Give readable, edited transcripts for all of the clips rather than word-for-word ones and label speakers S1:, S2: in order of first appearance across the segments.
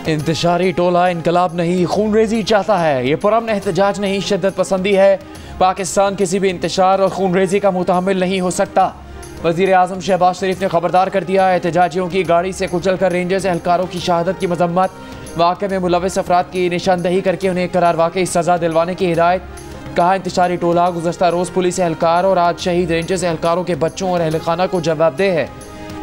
S1: इंतशारी टोला इनकलाब नहीं खूनरेजी चाहता है। ये पुरअमन एहतजाज नहीं शिद्दत पसंदी है। पाकिस्तान किसी भी इंतशार और खूनरेजी का मुतहम्मिल नहीं हो सकता। वज़ीर आज़म शहबाज शरीफ ने खबरदार कर दिया। एहतजाजियों की गाड़ी से कुचल कर रेंजर्स एहलकारों की शहादत की मजम्मत। वाक़े में मुलविस अफराद की निशानदही करके उन्हें करार वाकई सज़ा दिलवाने की हिदायत। कहा इंतशारी टोला गुज़श्ता रोज़ पुलिस एहलकार और आज शहीद रेंजर्स एहलकारों के बच्चों और अहल खाना को जवाबदेह है।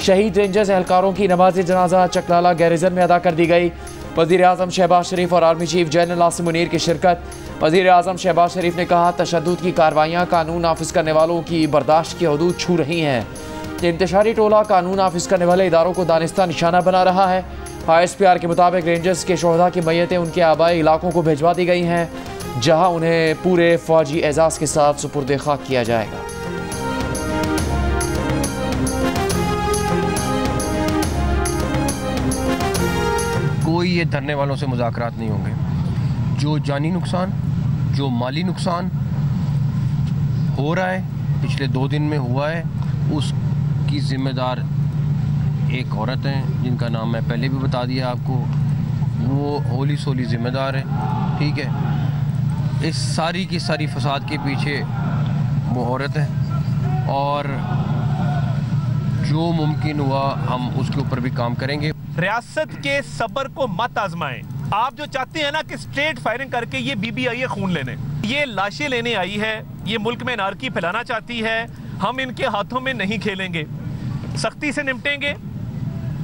S1: शहीद रेंजर्स एहलकारों की नमाज जनाजा चकलाला गैरिजन में अदा कर दी गई। वज़ीर आज़म शहबाज शरीफ और army chief general Asim Munir की शिरकत। वज़ीर आज़म शहबाज शरीफ ने कहा तशद्दुद की कार्रवाइयाँ कानून नाफिज करने वालों की बर्दाश्त की हदूद छू रही हैं। इंतशारी टोला कानून नाफिज करने वाले इदारों को दानिस्ता निशाना बना रहा है। ISPR के मुताबिक रेंजर्स के शोहदा की मैयतें उनके आबाई इलाकों को भिजवा दी गई हैं, जहाँ उन्हें पूरे फौजी एजाज़ के साथ सुपुर्द खाक किया जाएगा।
S2: कोई ये धरने वालों से मुज़ाकरात नहीं होंगे। जो जानी नुकसान, जो माली नुकसान हो रहा है, पिछले 2 दिन में हुआ है, उसकी ज़िम्मेदार एक औरत हैं जिनका नाम मैं पहले भी बता दिया आपको। वो होली सोली ज़िम्मेदार है, ठीक है। इस सारी की सारी फसाद के पीछे वो औरत है और जो मुमकिन हुआ हम उसके ऊपर भी काम करेंगे।
S3: रियासत के सब्र को मत आजमाएं। आप जो चाहते हैं ना कि स्ट्रेट फायरिंग करके ये बीबी आई है खून लेने, ये लाशें लेने आई है, ये मुल्क में नारकी फैलाना चाहती है। हम इनके हाथों में नहीं खेलेंगे, सख्ती से निपटेंगे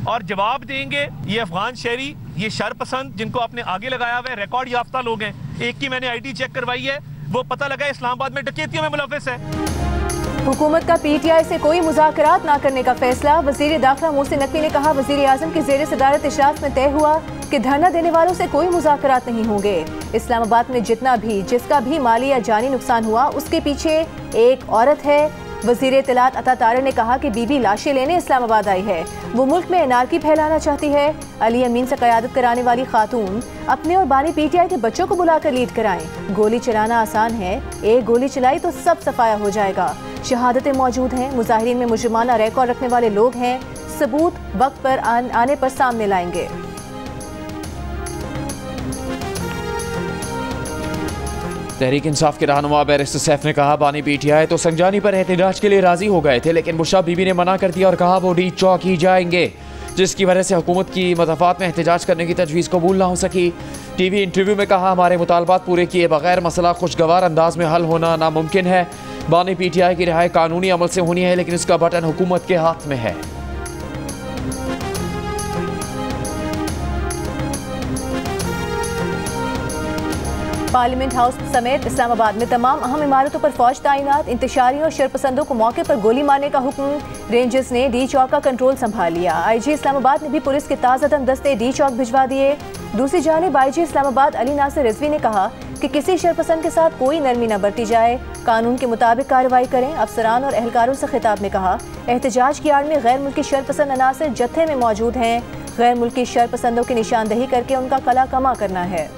S3: और जवाब देंगे। ये अफगान शहरी, ये शरपसंद जिनको आपने आगे लगाया हुआ है, रिकॉर्ड याफ्ता लोग हैं। एक की मैंने ID चेक करवाई है, वो पता लगा इस्लामाबाद में डकैतियों में मुलव्विस है।
S4: हुकूमत का PTI से कोई मुज़ाकरात ना करने का फैसला। वज़ीर दाखिला मोहसिन नकवी ने कहा वज़ीर आज़म की ज़ेर सदारत इजलास में तय हुआ कि धरना देने वालों से कोई मुज़ाकरात नहीं होंगे। इस्लामाबाद में जिसका भी माली या जानी नुकसान हुआ उसके पीछे एक औरत है। वज़ीर इत्तलात अता तारे ने कहा कि बीबी लाशें लेने इस्लामाबाद आई है, वो मुल्क में अनारकी फैलाना चाहती है। अली अमीन से क़यादत कराने वाली खातून अपने और बानी PTI के बच्चों को बुलाकर लीड कराएं। गोली चलाना आसान है, एक गोली चलाई तो सब सफाया हो जाएगा। शहादतें मौजूद हैं, मुजाहिरीन में मुजरिमाना रिकॉर्ड रखने वाले लोग हैं, सबूत वक्त पर आने पर सामने लाएंगे।
S1: तहरीक इंसाफ के रहनुमा बैरिस्टर सैफ ने कहा बानी PTI तो संजानी पर एहतजाज के लिए राजी हो गए थे, लेकिन बुशरा बीबी ने मना कर दिया और कहा वो डी चौक ही जाएंगे, जिसकी वजह से हुकूमत की मदफात में एहतजाज करने की तजवीज़ कबूल ना हो सकी। TV इंटरव्यू में कहा हमारे मुतालबात पूरे किए बगैर मसला खुशगवार अंदाज में हल होना नामुमकिन है। बानी PTI की रिहाई कानूनी अमल से होनी है, लेकिन इसका बटन हुकूमत के हाथ में है।
S4: पार्लियामेंट हाउस समेत इस्लामाबाद में तमाम अहम इमारतों पर फौज तैनात। इंतशारियों और शरपसंदों को मौके पर गोली मारने का हुक्म। रेंजर्स ने डी चौक का कंट्रोल संभाल लिया। IG इस्लामाबाद ने भी पुलिस के ताज़ादम दस्ते डी चौक भिजवा दिए। दूसरी जानिब IG इस्लामाबाद अली नासिर रिजवी ने कहा कि किसी शरपसंद के साथ कोई नरमी न बरती जाए, कानून के मुताबिक कार्रवाई करें। अफसरान और एहलकारों से खिताब में कहा एहतजाज की आड़ में गैर मुल्की शरपसंद अनासर जत्थे में मौजूद हैं, गैर मुल्की शरपसंदों की निशानदही करके उनका कला कमा करना है।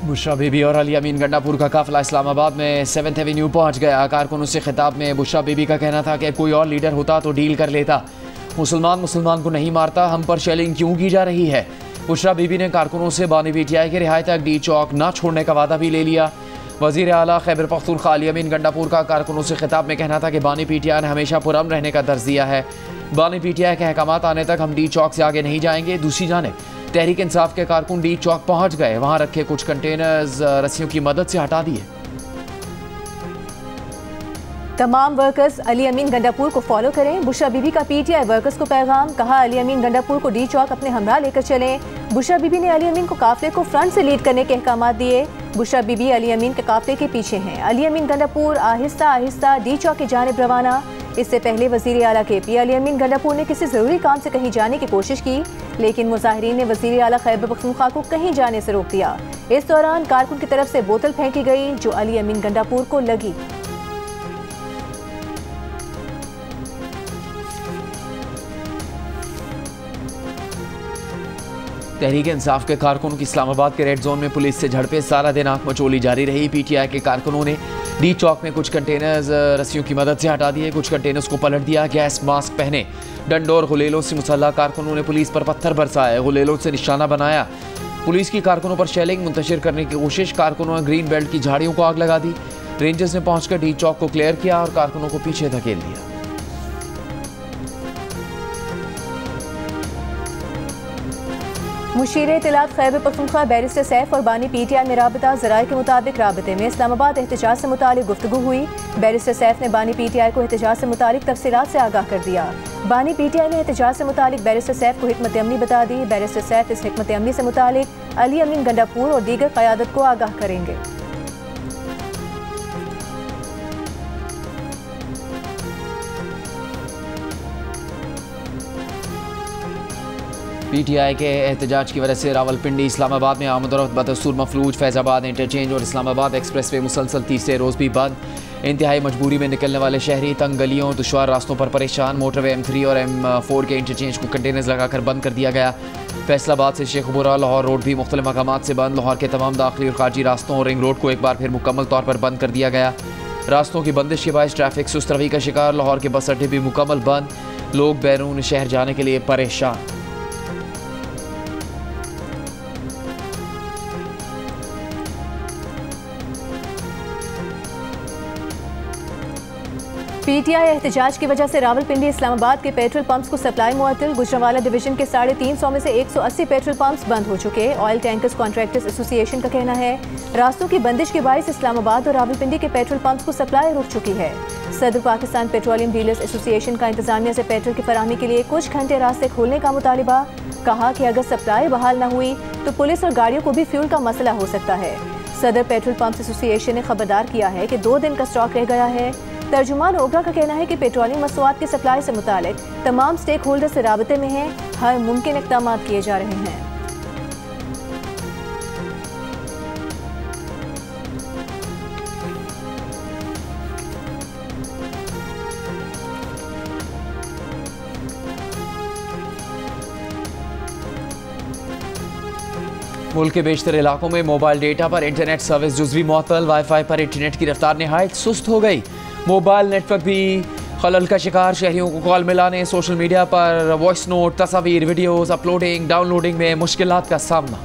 S1: बुशरा बीबी और अली अमीन गंडापुर का काफिला इस्लामाबाद में 7th एवेन्यू पहुंच गया। कारकुनों से खिताब में बुशरा बीबी का कहना था कि कोई और लीडर होता तो डील कर लेता, मुसलमान को नहीं मारता, हम पर शेलिंग क्यों की जा रही है। बुशरा बीबी ने कारकुनों से बानी PTI के रिहाई तक डी चौक ना छोड़ने का वादा भी ले लिया। वज़ीर आला खैबर पख्तूनख्वा अली अमीन गंडापुर का कारकुनों से खिताब में कहना था कि बानी PTI ने हमेशा पुरअमन रहने का दर्ज दिया है। बानी PTI के अहकामात आने तक हम डी चौक से आगे नहीं जाएंगे। दूसरी जानिब तहरीक इंसाफ के कारकुन डी चौक पहुंच गए, वहां रखे कुछ कंटेनर्स रस्सियों की मदद से हटा दिए।
S4: तमाम वर्कर्स अली अमीन गंडापुर को फॉलो करें। बुशरा बीबी का PTI वर्कर्स को पैगाम। कहा अली अमीन गंडापुर को डी चौक अपने हमरा लेकर चलें। बुशरा बीबी ने अली अमीन को काफिले को फ्रंट से लीड करने के अहकामात दिए। बुशरा बीबी अली अमीन के काफिले के पीछे हैं। अली अमीन गंडापुर आहिस्ता आहिस्ता डी चौक की जानिब रवाना। इससे पहले वज़ीर आला KP अली अमीन गंडापुर ने किसी ज़रूरी काम से कहीं जाने की कोशिश की, लेकिन मुजाहिरीन ने वज़ीर आला खैबर पख्तूनख्वा को कहीं जाने से रोक दिया। इस दौरान कारकुन की तरफ से बोतल फेंकी गई जो अली अमीन गंडापुर को लगी।
S1: तहरीक इंसाफ के कारकुनों की इस्लामाबाद के रेड जोन में पुलिस से झड़पें, सारा दिन आंख मचोली जारी रही। PTI के कारकुनों ने डी चौक में कुछ कंटेनर्स रस्सियों की मदद से हटा दिए, कुछ कंटेनर्स को पलट दिया। गैस मास्क पहने डंडों और गुलेलों से मुसल्लह कारकुनों ने पुलिस पर पत्थर बरसाए, गुलेलों से निशाना बनाया। पुलिस की कारकुनों पर शेलिंग मुंतशिर करने की कोशिश, कारकुनों ने ग्रीन बेल्ट की झाड़ियों को आग लगा दी। रेंजर्स ने पहुंचकर डी चौक को क्लियर किया और कारकुनों को पीछे धकेल दिया।
S4: मुशीर इत्तलात खैबर पख्तूनख्वा बैरिस्टर सैफ और बानी PTI में राबता। ज़राए के मुताबिक राबते में इस्लामाबाद एहतजाज से मुतालिक गुफ्तगू हुई। बैरिस्टर सैफ ने बानी PTI को एहतजाज से मुतालिक तफसीलात से आगाह कर दिया। बानी PTI ने एहतजाज से मुतालिक बैरिस्टर सैफ को हिकमत अमली बता दी। बैरिस्टर सैफ इस हिकमत अमली से मुतालिक अली अमीन गंडापुर और दीगर क़यादत को आगाह करेंगे।
S1: PTI के एहतजाज की वजह से रावलपिंडी इस्लामाबाद में आमदोरफ्त बदस्तूर मफलूज, फैज़ाबाद इंटरचेंज और इस्लामाबाद एक्सप्रेस वे मुसलसल तीसरे रोज़ भी बंद। इंतहाई मजबूरी में निकलने वाले शहरी तंग गलियों दुश्वार रास्तों पर परेशान। मोटरवे M3 और M4 के इंटरचेंज को कंटेनर्स लगाकर बंद कर दिया गया। फैसलाबाद से शेखपुरा लाहौर रोड भी मुख्तलिफ मकामात से बंद। लाहौर के तमाम दाखिली और खारजी रास्तों और रिंग रोड को एक बार फिर मुकम्मल तौर पर बंद कर दिया गया। रास्तों की बंदिश के बायस ट्रैफिक सुस्त रवि का शिकार। लाहौर के बस अड्डे भी मुकम्मल बंद, लोग बैरून शहर जाने के लिए परेशान।
S4: PTI एहतजाज की वजह से रावलपिंडी इस्लामाबाद के पेट्रोल पंप्स को सप्लाई मुअत्तल। गुजरांवाला डिवीजन के 350 में से 180 पेट्रोल पंप्स बंद हो चुके। ऑयल टैंकर्स कॉन्ट्रैक्टर्स एसोसिएशन का कहना है रास्तों की बंदिश के बायस इस्लामाबाद और रावलपिंडी के पेट्रोल पंप्स को सप्लाई रुक चुकी है। सदर पाकिस्तान पेट्रोलियम डीलर्स एसोसिएशन का इंतजामिया से पेट्रोल की फराहमी के लिए कुछ घंटे रास्ते खोलने का मुतालिबा। कहा कि अगर सप्लाई बहाल न हुई तो पुलिस और गाड़ियों को भी फ्यूल का मसला हो सकता है। सदर पेट्रोल पंप्स एसोसिएशन ने खबरदार किया है कि 2 दिन का स्टॉक रह गया है। तर्जुमान ओगरा का कहना है कि पेट्रोलियम मसवाद की सप्लाई से मुतालिक तमाम स्टेक होल्डर से राबते में हैं, हर मुमकिन इक़दाम किए जा रहे हैं।
S1: मुल्क के बेशतर इलाकों में मोबाइल डेटा पर इंटरनेट सर्विस जुज़वी मुअत्तल। वाईफाई पर इंटरनेट की रफ्तार नहायत सुस्त हो गई। मोबाइल नेटवर्क भी खलल का शिकार। शहरियों को कॉल मिलाने, सोशल मीडिया पर वॉइस नोट, तस्वीर, वीडियोस अपलोडिंग, डाउनलोडिंग में मुश्किलात का सामना।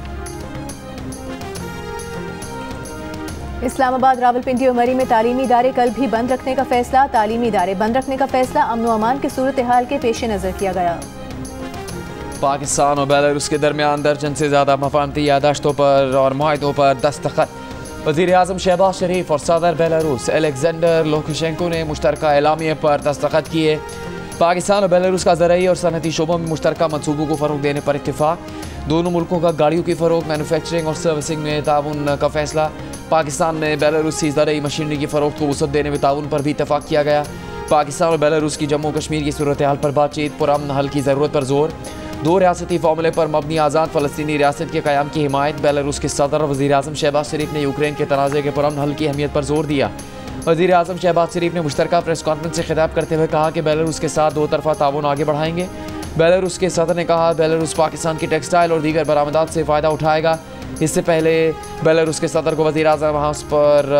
S4: इस्लामाबाद, रावलपिंडी और मरी में तालीमी इदारे कल भी बंद रखने का फैसला। तालीमी इदारे बंद रखने का फैसला अमन व अमान की सूरत हाल के पेश नज़र किया गया।
S1: पाकिस्तान और बेलारूस के दरमियान दर्जन से ज़्यादा मफाहमती यादाश्तों पर और मुआहदों पर दस्तखत। वज़ीर आज़म शहबाज शरीफ और सदर बेलारूस अलेक्जेंडर लुकाशेंको ने मुश्तरका एलामिया पर दस्तखत किए। पाकिस्तान और बेलारूस का ज़राई और सनती शोबों में मुश्तरका मनसूबों को फ़रोग देने पर इत्तेफाक। दोनों मुल्कों का गाड़ियों की फ़रोग, मैनुफैक्चरिंग और सर्विसिंग में ताउन का फैसला। पाकिस्तान में बेलारूस से ज़राई मशीनरी की फ़रोख्त को वसअत देने में ताउन पर भी इत्तेफाक किया गया। पाकिस्तान और बेलारूस की जम्मू कश्मीर की सूरत हाल पर बातचीत, पुरअमन हल की ज़रूरत पर जोर। 2 रियासती फार्मूले पर मबनी आज़ाद फ़लस्तीनी रियासत के क़याम की हिमायत। बेलारूस के सदर वज़ीर आज़म शहबाज शरीफ ने यूक्रेन के तनाज़े के पुरअमन हल की अहमियत पर जोर दिया। वज़ीर आज़म शहबाज शरीफ ने मुश्तरका प्रेस कॉन्फ्रेंस से खिताब करते हुए कहा कि बेलारूस के साथ 2 तरफ़ा ताउन आगे बढ़ाएंगे। बेलारूस के सदर ने कहा बेलारूस पाकिस्तान की टेक्सटाइल और दीगर बरामदात से फ़ायदा उठाएगा। इससे पहले बेलारूस के सदर को वज़ीर आज़म हाउस पर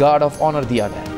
S1: गार्ड ऑफ ऑनर दिया गया।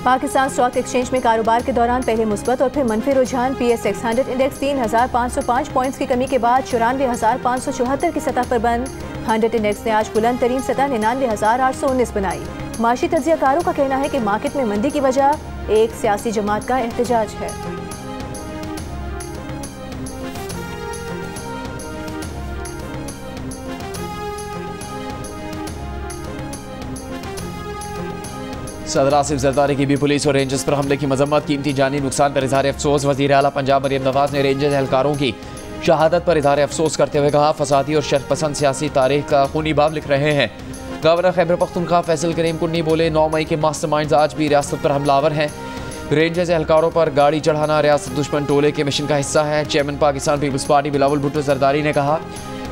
S4: पाकिस्तान स्टॉक एक्सचेंज में कारोबार के दौरान पहले मुस्बत और फिर मनफी रुझान। PSX 100 इंडेक्स 3,505 पॉइंट्स की कमी के बाद 94,574 की सतह पर बंद। 100 इंडेक्स ने आज बुलंद तरीन सतह 99,819 बनाई। माशी तज्जियाकारों का कहना है कि मार्केट में मंदी की वजह एक सियासी जमात का एहतजाज है।
S1: सदर आसिफ जरदारी की भी पुलिस और रेंजर्स पर हमले की मजम्मत। कीमती जानी नुकसान पर इजहार अफसोस। वज़ीर आला पंजाब मरियम नवाज ने रेंजर्स एहलकारों की शहादत पर इजहार अफसोस करते हुए कहा फसादी और शरपसंद सियासी तारीख का खूनी बाब लिख रहे हैं। गवर्नर खैबर पख्तूनख्वा फैसल करीम कुन्नी बोले 9 मई के मास्टरमाइंड्स आज भी रियासत पर हमलावर हैं। रेंजर्स एहलकारों पर गाड़ी चढ़ाना रियासत दुश्मन टोले के मिशन का हिस्सा है। Chairman Pakistan Peoples Party Bilawal Bhutto Zardari ने कहा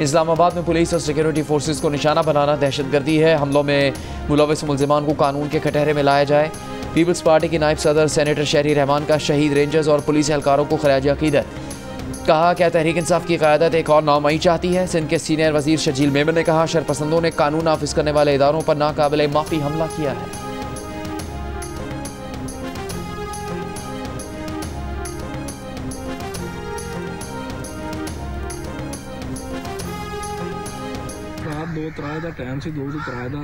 S1: इस्लामाबाद में पुलिस और सिक्योरिटी फोर्सेस को निशाना बनाना दहशतगर्दी है। हमलों में मुलविस मुल्जिमान को कानून के कटहरे में लाया जाए। पीपल्स पार्टी के नायब सदर सेनेटर शहरी रहमान का शहीद रेंजर्स और पुलिस एहलकारों को खराज अकीदत। कहा, क्या तहरीक इंसाफ की क़यादत एक और नामई चाहती है। सिंध के सीनियर वजीर शजील मेमन ने कहा, शरपसंदों ने कानून नाफिज करने वाले इदारों पर नाकाबिले माफ़ी हमला किया है।
S5: रात 2-3 ਦਾ ਟਾਈਮ ਸੀ, 2-3 ਦਾ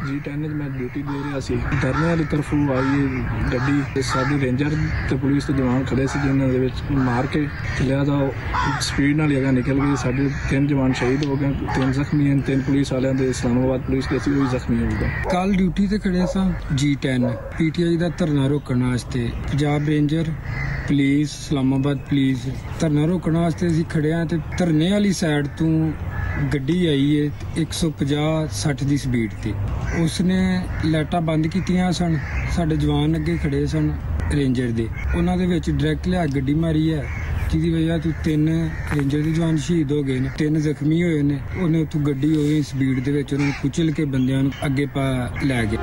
S5: G10 ਮੈਂ ਡਿਊਟੀ ਦੇ ਰਿਹਾ ਸੀ। ਧਰਨੇ ਵਾਲੀ ਤਰਫੋਂ ਆਈ ਗੱਡੀ ਤੇ ਸਾਡੀ ਰੇਂਜਰ ਤੇ ਪੁਲਿਸ ਦੇ ਜਵਾਨ ਖੜੇ ਸੀ, ਜਿਨ੍ਹਾਂ ਦੇ ਵਿੱਚ ਮਾਰ ਕੇ ਲਿਆ ਤਾਂ ਸਪੀਡ ਨਾਲ ਜਗ੍ਹਾ ਨਿਕਲ ਗਈ। ਸਾਡੇ 3 ਜਵਾਨ ਸ਼ਹੀਦ ਹੋ ਗਏ, 3 ਜ਼ਖਮੀ ਹਨ। 3 ਪੁਲਿਸ ਵਾਲਿਆਂ ਦੇ ਇਸਲਾਮਾਬਾਦ ਪੁਲਿਸ ਦੇ ਸੀ, ਉਹ ਵੀ ਜ਼ਖਮੀ ਹੋ ਗਏ।
S6: ਕੱਲ ਡਿਊਟੀ ਤੇ ਖੜੇ ਸਾਂ G10 PTI ਦਾ ਧਰਨਾ ਰੋਕਣ ਵਾਸਤੇ। Punjab ranger police, Islamabad police ਧਰਨਾ ਰੋਕਣ ਵਾਸਤੇ ਅਸੀਂ ਖੜੇ ਆ ਤੇ ਧਰਨੇ ਵਾਲੀ ਸਾਈਡ ਤੋਂ ਗੱਡੀ ਆਈ ਹੈ 150-60 ਦੀ ਸਪੀਡ ਤੇ। ਉਸਨੇ ਲਾਈਟਾਂ ਬੰਦ ਕੀਤੀਆਂ ਸਨ। ਸਾਡੇ ਜਵਾਨ ਅੱਗੇ ਖੜੇ ਸਨ ਰੇਂਜਰ ਦੇ, ਉਹਨਾਂ ਦੇ ਵਿੱਚ ਡਾਇਰੈਕਟ ਲਿਆ ਗੱਡੀ ਮਾਰੀ ਹੈ, ਜਿਹਦੀ ਵਜ੍ਹਾ ਤੋਂ 3 ਰੇਂਜਰ ਦੇ ਜਵਾਨ ਸ਼ਹੀਦ ਹੋ ਗਏ ਨੇ, 3 ਜ਼ਖਮੀ ਹੋਏ ਨੇ। ਉਹਨੇ ਉੱਥੋਂ ਗੱਡੀ ਹੋਈ ਸਪੀਡ ਦੇ ਵਿੱਚ ਉਹਨੂੰ ਕੁਚਲ ਕੇ ਬੰਦਿਆਂ ਨੂੰ ਅੱਗੇ ਲੈ ਗਿਆ।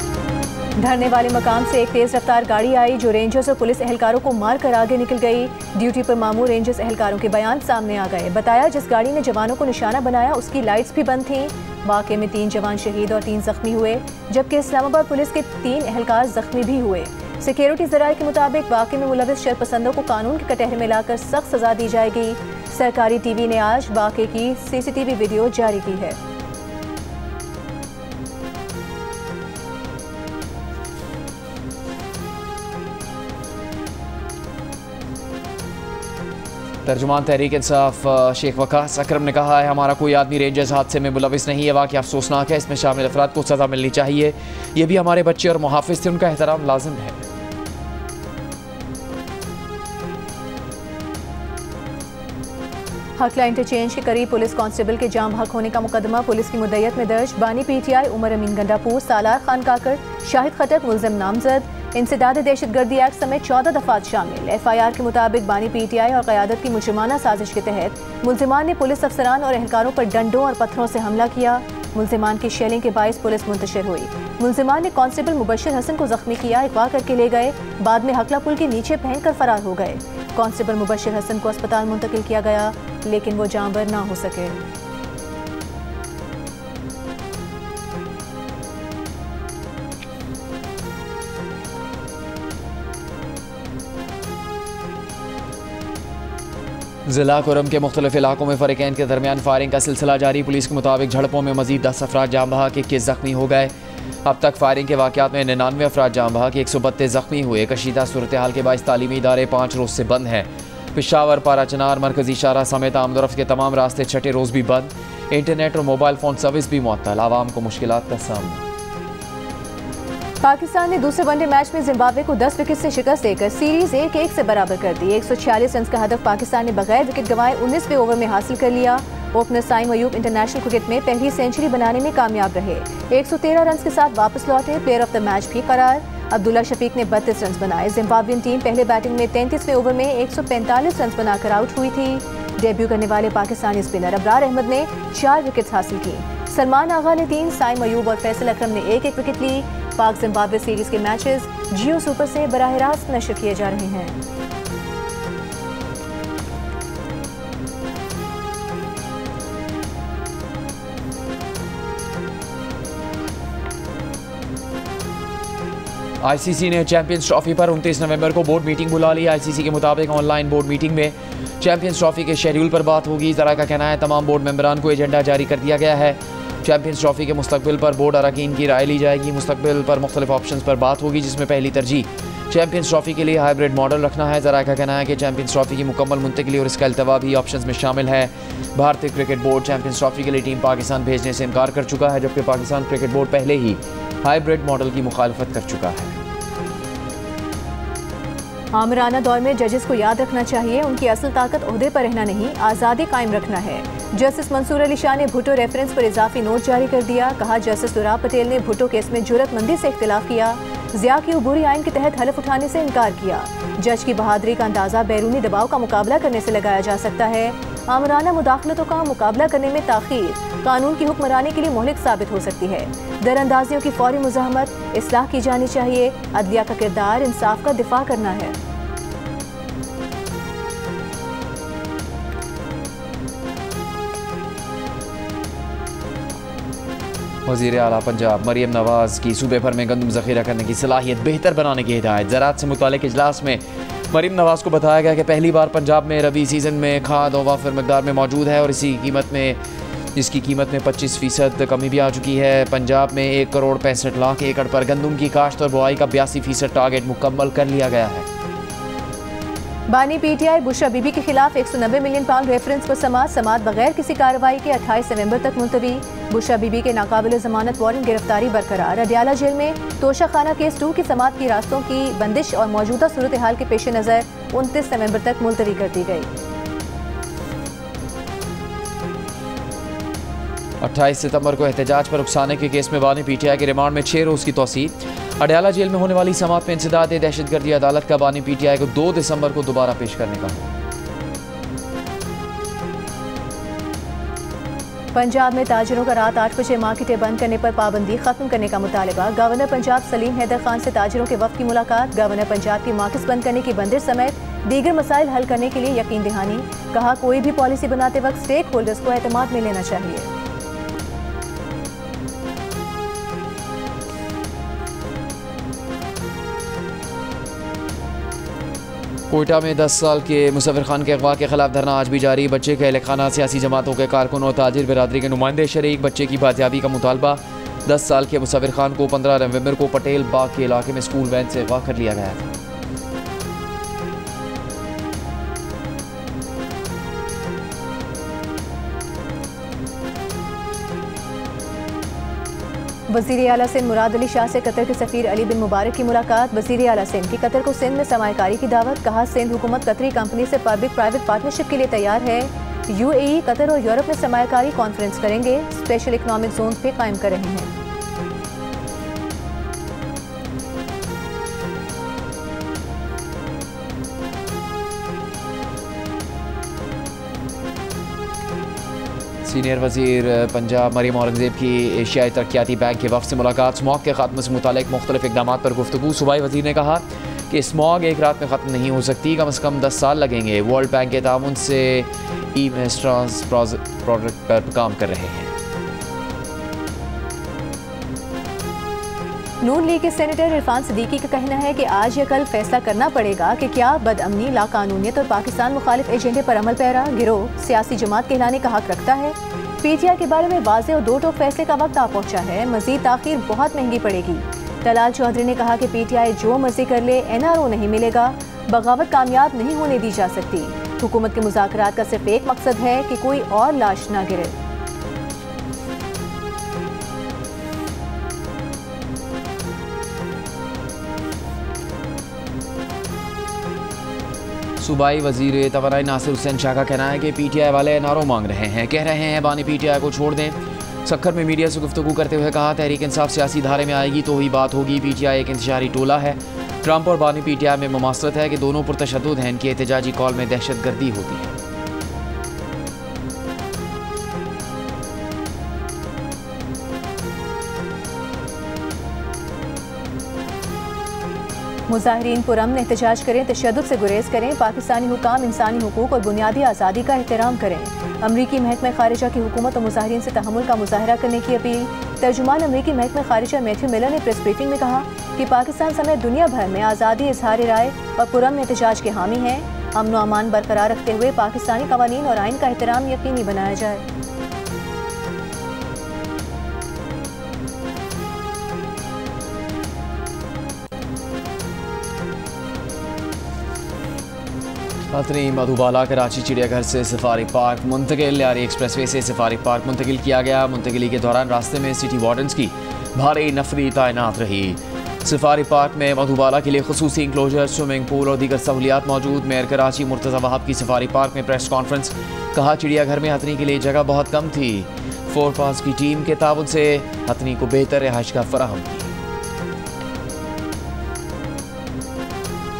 S4: धरने वाले मकाम से एक तेज रफ्तार गाड़ी आई जो रेंजर्स और पुलिस एहलकारों को मारकर आगे निकल गई। ड्यूटी पर मामूर रेंजर्स एहलकारों के बयान सामने आ गए। बताया, जिस गाड़ी ने जवानों को निशाना बनाया उसकी लाइट्स भी बंद थीं। वाक़े में 3 जवान शहीद और 3 जख्मी हुए, जबकि इस्लामाबाद पुलिस के 3 एहलकार जख्मी भी हुए। सिक्योरिटी ज़राए के मुताबिक वाक़े में मुलविस शरपसंदों को कानून के कटहरे में लाकर सख्त सज़ा दी जाएगी। सरकारी TV ने आज वाक़े की CCTV वीडियो जारी की है।
S1: तर्जुमान तहरीक इंसाफ शेख वकास अकरम ने कहा है, हमारा कोई आदमी रेंजर्स हादसे में मुलविस नहीं है। वाक़या अफसोसनाक है, इसमें शामिल अफराद को सज़ा मिलनी चाहिए। ये भी हमारे बच्चे और मुहाफिज थे, उनका एहतराम लाजिम है।
S4: हकला इंटरचेंज के करीब पुलिस कांस्टेबल के जाम हक होने का मुकदमा पुलिस की मुद्दत में दर्ज। बानी PTI उमर अमीन गंडापुर, सालार खान काकर, शाहिद खटक मुल्जिम नामजद। इंसदाद दहशतगर्दी एक्ट समेत 14 दफात शामिल। FIR के मुताबिक बानी PTI और क़यादत की मुजरिमाना साजिश के तहत मुल्जिमान ने पुलिस अफसरान और एहलकारों पर डंडों और पत्थरों से हमला किया। मुल्जिमान की शेलिंग के बाइस पुलिस मुंतशिर हुई। मुल्जिमान ने कांस्टेबल मुबशिर हसन को जख्मी किया, अगवा करके ले गए, बाद में हकला पुल के नीचे फेंक कर फरार हो गए। कांस्टेबल मुबशिर हसन को अस्पताल मुंतकिल किया गया, लेकिन वो जानवर ना हो सके।
S1: ज़िला कुरम के मुख्तलिफ इलाकों में फ़रीक़ैन के दरमियान फायरिंग का सिलसिला जारी। पुलिस के मुताबिक झड़पों में मज़ीद 10 अफराद जाम बहक, 21 ज़ख्मी हो गए। अब तक फायरिंग के वाक़यात में 99 अफराद जाम बहक, 132 ज़ख्मी हुए। कशीदा सूरत हाल के बाइस तालीमी इदारे 5 रोज़ से बंद हैं। पेशावर, पाराचनार, मरकज़ी शाहरा समेत आमदोरफ्त के तमाम रास्ते छठे रोज़ भी बंद। इंटरनेट और मोबाइल फ़ोन सर्विस भी मुअत्तल, आवाम को मुश्किलात का सामना।
S4: पाकिस्तान ने दूसरे वनडे मैच में जिम्बाब्वे को 10 विकेट से शिकस्त देकर सीरीज 1-1 से बराबर कर दी। 146 रन का हदफ पाकिस्तान ने बगैर विकेट गंवाए 19वें ओवर में हासिल कर लिया। Opener Saim Ayub international cricket में पहली सेंचुरी बनाने में कामयाब रहे। 113 रन के साथ वापस लौटे, प्लेयर ऑफ द मैच भी करार। अब्दुल्ला शफीक ने 32 रन बनाए। जिम्बाब्वियन टीम पहले बैटिंग में 33वें ओवर में 145 रन बनाकर आउट हुई थी। डेब्यू करने वाले पाकिस्तानी स्पिनर अबरार अहमद ने 4 विकेट हासिल की। सलमान आगा ने 3, साइम अयूब और फैसल अकरम ने 1-1 विकेट ली। पाक जिम्बाब्वे सीरीज के मैचेस जियो सुपर से बराह रास्त नशर किए जा रहे हैं।
S1: ICC ने चैंपियंस ट्रॉफी पर 29 नवंबर को बोर्ड मीटिंग बुला ली। ICC के मुताबिक ऑनलाइन बोर्ड मीटिंग में चैंपियंस ट्रॉफी के शेड्यूल पर बात होगी। ज़रा का कहना है, तमाम बोर्ड मेंबरान को एजेंडा जारी कर दिया गया है। चैंपियंस ट्रॉफी के मुस्तकबिल पर बोर्ड अरकान की राय ली जाएगी। मुस्तकबिल पर मुख्तलिफ ऑप्शन पर बात होगी, जिसमें पहली तरजीह चैंपियंस ट्रॉफी के लिए हाइब्रिड मॉडल रखना है। ज़रा का कहना है कि चैंपियंस ट्रॉफी की मुकम्मल मुंतकिली और इसका अल्तवा भी ऑप्शन में शामिल है। भारतीय क्रिकेट बोर्ड चैंपियंस ट्रॉफी के लिए टीम पाकिस्तान भेजने से इनकार कर चुका है, जबकि पाकिस्तान क्रिकेट बोर्ड पहले ही हाइब्रिड मॉडल की मुखालफत कर चुका है।
S4: आमराना दौर में जजेस को याद रखना चाहिए, उनकी असल ताकत ओहदे पर रहना नहीं, आज़ादी कायम रखना है। जस्टिस मंसूर अली शाह ने भुट्टो रेफरेंस पर इजाफी नोट जारी कर दिया। कहा, जस्टिस दुराब पटेल ने भुट्टो केस में जुर्रतमंदी से इख्तिलाफ किया, ज़िया की उबूरी आइन के तहत हलफ उठाने से इनकार किया। जज की बहादुरी का अंदाजा बैरूनी दबाव का मुकाबला करने से लगाया जा सकता है। आमराना मुदाखलतों का मुकाबला करने में ताखीर कानून की हुक्मरानी के लिए मोहलिक साबित हो सकती है। दरअंदाजियों की फौरी मुज़ाहमत इस्लाह की जानी चाहिए। अदलिया का किरदार इंसाफ का दिफा करना है।
S1: वज़ीर आला पंजाब मरियम नवाज की सूबे भर में गंदम ज़ख़ीरा करने की सलाहियत बेहतर बनाने की हिदायत। ज़राअत से मुताल्लिक़ इजलास में मरियम नवाज को बताया गया कि पहली बार पंजाब में रबी सीज़न में खाद और वाफिर मकदार में मौजूद है और इसकी कीमत में 25% कमी भी आ चुकी है। पंजाब में 1 करोड़ 65 लाख एकड़ पर गंदम की काश्त और बुआई का 82% टारगेट मुकम्मल कर लिया गया है।
S4: बानी पीटीआई बुशरा बीबी के खिलाफ 190 मिलियन पाउंड रेफरेंस पर समात बगैर किसी कार्रवाई के 28 नवंबर तक मुलतवी। बुशरा बीबी के नाकाबिल जमानत वारंट गिरफ्तारी बरकरार। अडियाला जेल में तोशा खाना केस 2 की समात की रास्तों की बंदिश और मौजूदा सूरत हाल के पेश नज़र 29 नवंबर तक मुलतवी कर दी गई।
S1: 28 सितंबर को एहतजाज पर उकसाने के केस में बानी पीटीआई के रिमांड में 6 रोज़ की तौसील। अडियाला जेल में होने वाली समात में इंसदाद दहशतगर्दी अदालत का बानी पीटीआई को 2 दिसंबर को दोबारा पेश करने का।
S4: पंजाब में ताजिरों का रात 8 बजे मार्केटें बंद करने पर पाबंदी खत्म करने का मुतालबा। गवर्नर पंजाब सलीम हैदर खान से ताजिरों के वफ्द की मुलाकात। गवर्नर पंजाब की मार्केट्स बंद करने की बंदिश समेत दीगर मसाइल हल करने के लिए यकीन दहानी। कहा कोई भी पॉलिसी बनाते वक्त स्टेक होल्डर्स को एतमाद में लेना चाहिए।
S1: कोयटा में 10 साल के मुसव्विर खान के अगवा के खिलाफ धरना आज भी जारी। बच्चे का अहलखाना सियासी जमातों के कारकुन और ताजिर बिरादरी के नुमाइंदे शरीक। बच्चे की बाजियाबी का मुतालबा। 10 साल के मुसव्विर खान को 15 नवंबर को पटेल बाग के इलाके में स्कूल वैन से अगवा कर लिया गया था।
S4: वज़ीर आला सिंध मुराद अली शाह से कतर के सफ़ीर अली बिन मुबारक की मुलाकात। वज़ीर आला सिंध की कतर को सिंध में सरमायाकारी की दावत। कहा सिंध हुकूमत कतरी कंपनी से पब्लिक प्राइवेट पार्टनरशिप के लिए तैयार है। यूएई, कतर और यूरोप में सरमायाकारी कॉन्फ्रेंस करेंगे। स्पेशल इकनॉमिक जोन भी कायम कर रहे हैं।
S1: सीनियर वज़ीर पंजाब मरियम औरंगज़ेब की एशियाई तरक्याती बैंक के वफ़द से मुलाकात। स्मॉग के ख़त्म से मुतालिक मुख्तलिफ इक़दाम पर गुफ्तगू। सूबाई वज़ीर ने कहा कि स्मॉग एक रात में ख़त्म नहीं हो सकती, कम से कम 10 साल लगेंगे। वर्ल्ड बैंक के ताउन से ई-मेस्ट्रांस प्रोजेक्ट पर काम कर रहे हैं।
S4: नून लीग के सेनेटर इरफान सिद्दीकी का कहना है कि आज या कल फैसला करना पड़ेगा कि क्या बदअमनी, लाकानूनियत और पाकिस्तान मुखालिफ एजेंडे पर अमल पैरा गिरोह सियासी जमात कहलाने का हक रखता है। पीटीआई के बारे में वाज़ेह और दो टोक फैसले का वक्त आ पहुंचा है। मजीद ताखीर बहुत महंगी पड़ेगी। तलाल चौधरी ने कहा कि पीटीआई जो मर्जी कर ले, एनआरओ नहीं मिलेगा। बगावत कामयाब नहीं होने दी जा सकती। हुकूमत के मुज़ाकरात का सिर्फ एक मकसद है कि कोई और लाश ना गिरे।
S1: सूबाई वज़ीर तवानाई नासिर हुसैन शाह का कहना है कि पीटीआई वाले एनआरओ मांग रहे हैं। कह रहे हैं बानी पीटीआई को छोड़ दें। सक्खर में मीडिया से गुफ्तगू करते हुए कहा तहरीक इंसाफ सियासी धारे में आएगी तो ही बात होगी। पीटीआई एक इंतशारी टोला है। ट्रंप और बानी पीटीआई में मुमासरत है कि दोनों पुरतशद्दुद हैं। इनकी एहतजाजी कॉल में दहशतगर्दी होती है।
S4: मुजाहिरीन पुरअमन एहतजाज करें, तशद्दुद से गुरेज करें। पाकिस्तानी हुकाम इंसानी हुकूक और बुनियादी आज़ादी का एहतराम करें। अमरीकी महकमा खारिजा की हुकूमत और मुजाहिरीन से तहम्मुल का मुजाहरा करने की अपील। तर्जुमान अमरीकी महकमा खारिजा मैथ्यू मिलर ने प्रेस ब्रीफिंग में कहा कि पाकिस्तान समेत दुनिया भर में आज़ादी, इजहार राय और पुरअमन एहतजाज के हामी हैं। अमन व अमान बरकरार रखते हुए पाकिस्तानी कवानीन और आइन का एहतराम यकीनी बनाया जाए।
S1: हथनी मधुबाला कराची चिड़ियाघर से सफारी पार्क मुंतकिल। लियारी एक्सप्रेसवे से सफारी पार्क मुंतकिल किया गया। मुंतकिली के दौरान रास्ते में सिटी वार्डन्स की भारी नफरी तैनात रही। सफारी पार्क में मधुबाला के लिए खुसूसी इंक्लोजर, स्विमिंग पूल और दीगर सहूलियात मौजूद। मेयर कराची मुर्तज़ा वहाब की सफारी पार्क में प्रेस कॉन्फ्रेंस। कहा चिड़ियाघर में हथनी के लिए जगह बहुत कम थी। 4 पास की टीम के ताउन से हथनी को बेहतर रिहाइश का फराहम की।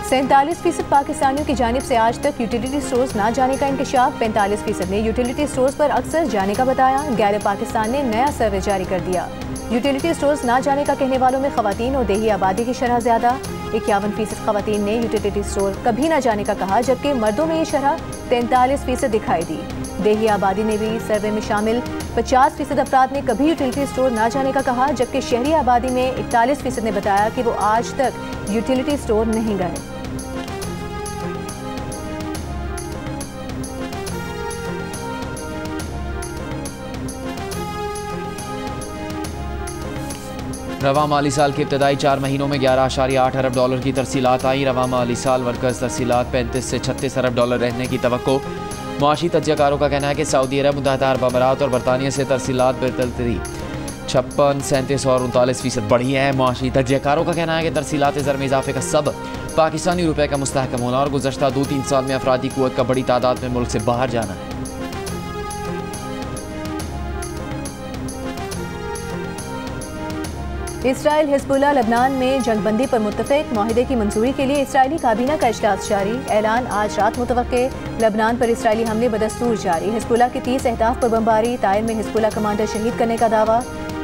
S4: 47% पाकिस्तानियों की जानिब से आज तक यूटिलिटी स्टोर्स ना जाने का इंकशाफ। 45% ने यूटिलिटी स्टोर्स पर अक्सर जाने का बताया। गैर पाकिस्तान ने नया सर्वे जारी कर दिया। यूटिलिटी स्टोर्स ना जाने का कहने वालों में खवातीन और देही आबादी की शरह ज्यादा। 51% खवातीन ने यूटिलिटी स्टोर कभी ना जाने का कहा, जबकि मर्दों में ये शरह 43% दिखाई दी। देही आबादी ने भी सर्वे में शामिल 50% अफराद ने कभी यूटिलिटी स्टोर ना जाने का कहा, जबकि शहरी आबादी में 41% ने बताया कि वो आज तक यूटिलिटी स्टोर नहीं गए।
S1: रवा माली साल के इब्तदाई 4 महीनों में 11.8 अरब डॉलर की तरसीलात आई। रवा माली साल वर्कर्स तरसीलात 35 से 36 अरब डॉलर रहने की तवक्को। मुआशी तज्जियाकारों का कहना है कि सऊदी अरब, मुत्तहदा अरब अमारात और बरतानिया से तरसीलात बेतरतीब 56, 37 और 39% बढ़ी है। मुआशी तज्जियाकारों का कहना है कि तरसीलात ज़र में इजाफे का सबब पाकिस्तानी रुपये का मुस्तहकम होना और गुज़श्ता 2-3 साल में अफरादी क़ुव्वत का बड़ी तादाद में मुल्क से बाहर जाना है।
S4: इसराइल हिजबुल्लाह लबनान में जंगबंदी पर मुत्तफ़िक। माहिदे की मंजूरी के लिए इसराइली काबीना का इजलास जारी। ऐलान आज रात मुतवक्के। लबनान पर इसराइली हमले बदस्तूर जारी। हिजबुल्लाह के 30 अहदाफ पर बमबारी। ताइर में हिजबुल्लाह कमांडर शहीद करने का दावा।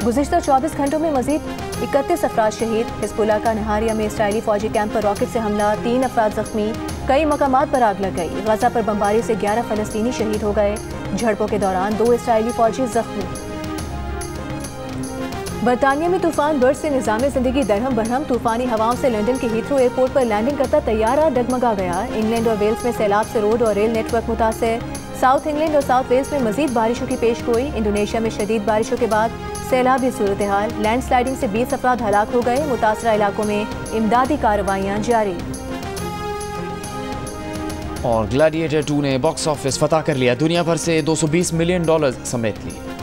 S4: गुज़िश्ता 24 घंटों में मजीद 31 अफराद शहीद। हिजबुल्लाह का नहारिया में इसराइली फौजी कैंप पर रॉकेट से हमला, 3 अफराद जख्मी। कई मकामात पर आग लग गई। गजा पर बमबारी से 11 फ़लस्तीनी शहीद हो गए। झड़पों के दौरान 2 इसराइली फौजी जख्मी। बरतानिया में तूफान बर्ड से निज़ाम ज़िंदगी दरहम बरहम। तूफानी हवाओं से लंदन के हीथ्रो एयरपोर्ट पर लैंडिंग करता तैयारा डगमगा गया। इंग्लैंड और वेल्स में सैलाब से रोड और रेल नेटवर्क मुतासर। साउथ इंग्लैंड और साउथ वेल्स में मजीद बारिशों की पेश गोई। इंडोनेशिया में शदीद बारिशों के बाद सैलाबी सूरत हाल। लैंड स्लाइडिंग से 20 अफराद हलाक हो गए। मुतासरा इलाकों में इमदादी कार्रवाइयाँ जारी।
S1: और ग्लैडिएटर 2 ने बॉक्स ऑफिस फतह कर लिया। दुनिया भर से $220 मिलियन समेट लिए।